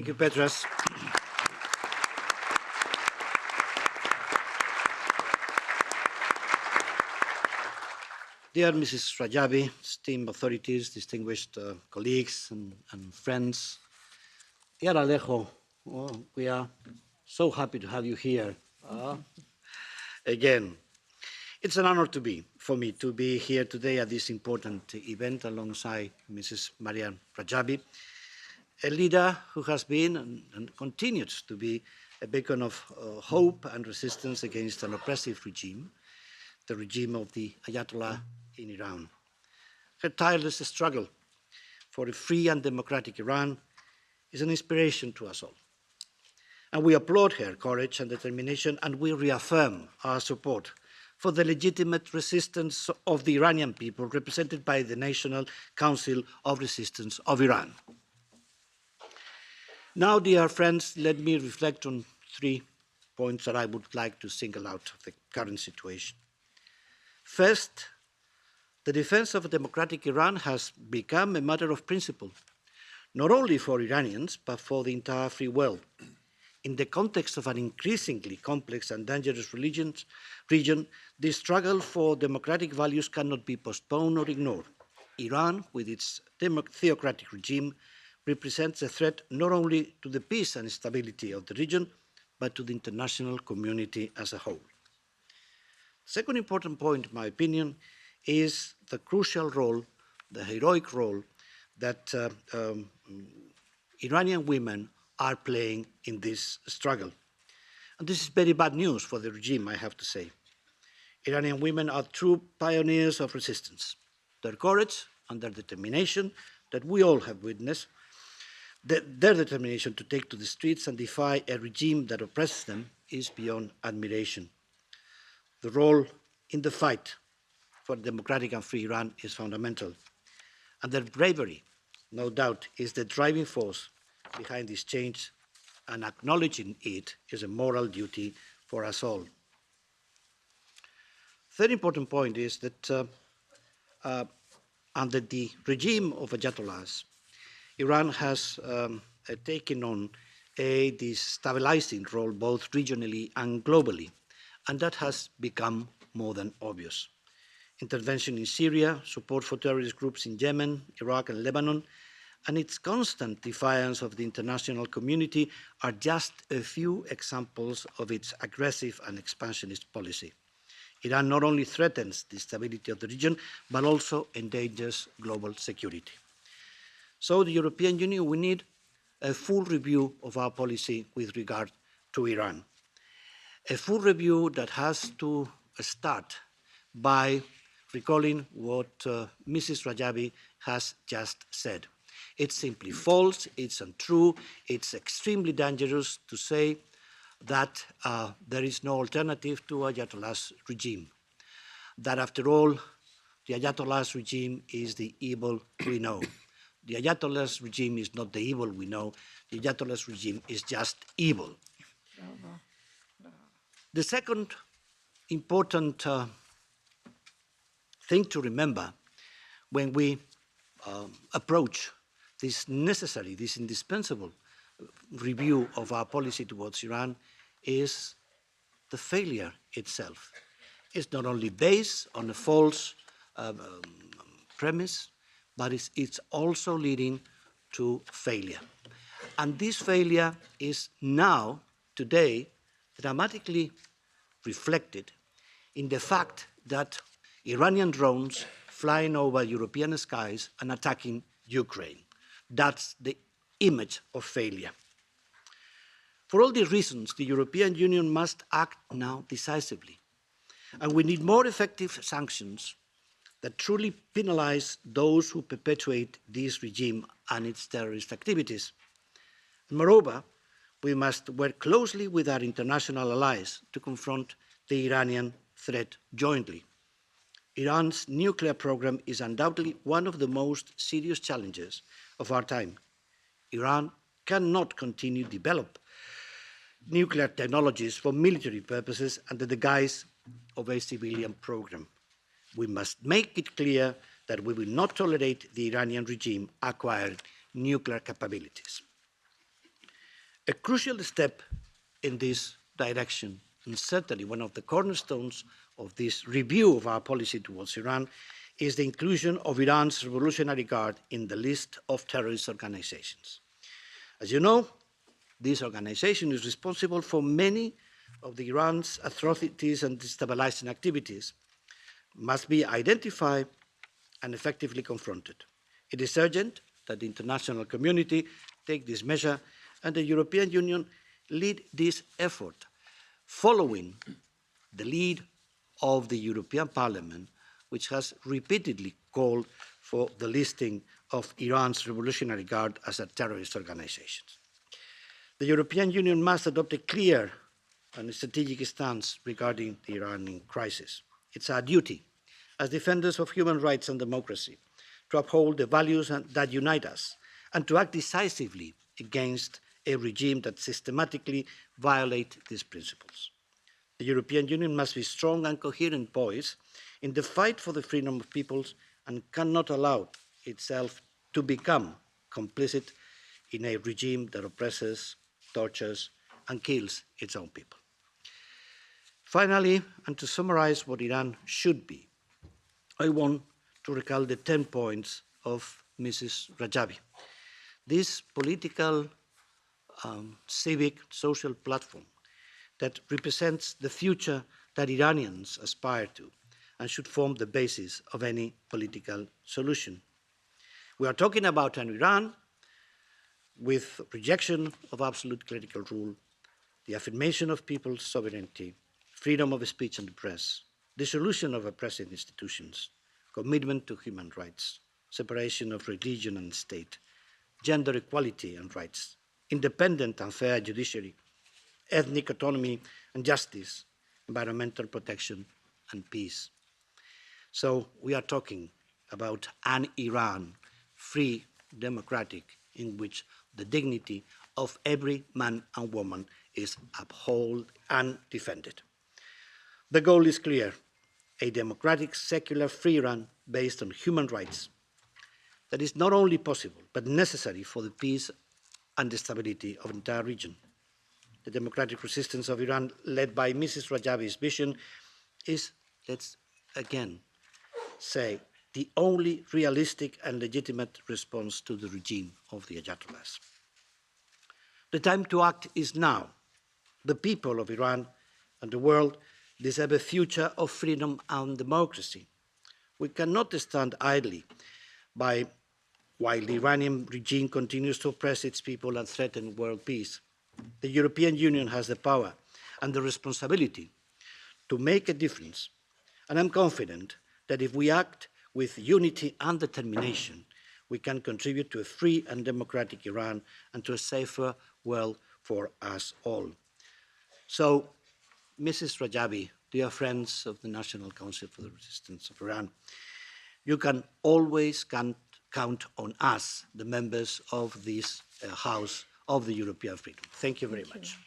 Thank you, Petras. Dear Mrs. Rajavi, esteemed authorities, distinguished colleagues and friends, dear Alejo, we are so happy to have you here again. It's an honor for me to be here today at this important event alongside Mrs. Maryam Rajavi, a leader who has been and continues to be a beacon of hope and resistance against an oppressive regime, the regime of the Ayatollah in Iran. Her tireless struggle for a free and democratic Iran is an inspiration to us all. And we applaud her courage and determination, and we reaffirm our support for the legitimate resistance of the Iranian people represented by the National Council of Resistance of Iran. Now, dear friends, let me reflect on 3 points that I would like to single out of the current situation. First, the defense of a democratic Iran has become a matter of principle, not only for Iranians, but for the entire free world. In the context of an increasingly complex and dangerous region, the struggle for democratic values cannot be postponed or ignored. Iran, with its theocratic regime, represents a threat not only to the peace and stability of the region, but to the international community as a whole. The second important point, in my opinion, is the crucial role, the heroic role that Iranian women are playing in this struggle. And this is very bad news for the regime, I have to say. Iranian women are true pioneers of resistance. Their courage and their determination that we all have witnessed, their determination to take to the streets and defy a regime that oppresses them is beyond admiration. The role in the fight for democratic and free Iran is fundamental. And their bravery, no doubt, is the driving force behind this change, and acknowledging it is a moral duty for us all. Third important point is that under the regime of Ayatollahs, Iran has taken on a destabilizing role both regionally and globally, and that has become more than obvious. Intervention in Syria, support for terrorist groups in Yemen, Iraq, and Lebanon, and its constant defiance of the international community are just a few examples of its aggressive and expansionist policy. Iran not only threatens the stability of the region, but also endangers global security. So the European Union, we need a full review of our policy with regard to Iran. A full review that has to start by recalling what Mrs. Rajavi has just said. It's simply false, it's untrue, it's extremely dangerous to say that there is no alternative to Ayatollah's regime. That after all, the Ayatollah's regime is the evil we know. The Ayatollah's regime is not the evil we know. The Ayatollah's regime is just evil. The second important thing to remember when we approach this necessary, this indispensable review of our policy towards Iran is the failure itself. It's not only based on a false premise, but it's also leading to failure. And this failure is now, today, dramatically reflected in the fact that Iranian drones flying over European skies and attacking Ukraine. That's the image of failure. For all these reasons, the European Union must act now decisively. And we need more effective sanctions that truly penalize those who perpetuate this regime and its terrorist activities. And moreover, we must work closely with our international allies to confront the Iranian threat jointly. Iran's nuclear program is undoubtedly one of the most serious challenges of our time. Iran cannot continue to develop nuclear technologies for military purposes under the guise of a civilian program. We must make it clear that we will not tolerate the Iranian regime acquiring nuclear capabilities. A crucial step in this direction, and certainly one of the cornerstones of this review of our policy towards Iran, is the inclusion of Iran's Revolutionary Guard in the list of terrorist organizations. As you know, this organization is responsible for many of Iran's atrocities and destabilizing activities, must be identified and effectively confronted. It is urgent that the international community take this measure and the European Union lead this effort, following the lead of the European Parliament, which has repeatedly called for the listing of Iran's Revolutionary Guard as a terrorist organization. The European Union must adopt a clear and strategic stance regarding the Iranian crisis. It's our duty as defenders of human rights and democracy to uphold the values that unite us and to act decisively against a regime that systematically violates these principles. The European Union must be strong and coherent voice in the fight for the freedom of peoples and cannot allow itself to become complicit in a regime that oppresses, tortures, and kills its own people. Finally, and to summarize what Iran should be, I want to recall the 10 points of Mrs. Rajavi. This political, civic, social platform that represents the future that Iranians aspire to and should form the basis of any political solution. We are talking about an Iran with rejection of absolute clerical rule, the affirmation of people's sovereignty, freedom of speech and the press, dissolution of oppressive institutions, commitment to human rights, separation of religion and state, gender equality and rights, independent and fair judiciary, ethnic autonomy and justice, environmental protection and peace. So we are talking about an Iran free, democratic, in which the dignity of every man and woman is upheld and defended. The goal is clear: a democratic, secular, free Iran based on human rights that is not only possible, but necessary for the peace and the stability of the entire region. The democratic resistance of Iran, led by Mrs. Rajavi's vision, is, let's again say, the only realistic and legitimate response to the regime of the Ayatollahs. The time to act is now. The people of Iran and the world deserve a future of freedom and democracy. We cannot stand idly by while the Iranian regime continues to oppress its people and threaten world peace. The European Union has the power and the responsibility to make a difference, and I'm confident that if we act with unity and determination, we can contribute to a free and democratic Iran and to a safer world for us all. So, Mrs. Rajavi, dear friends of the National Council for the Resistance of Iran, you can always count on us, the members of this House of the European Freedom. Thank you very much.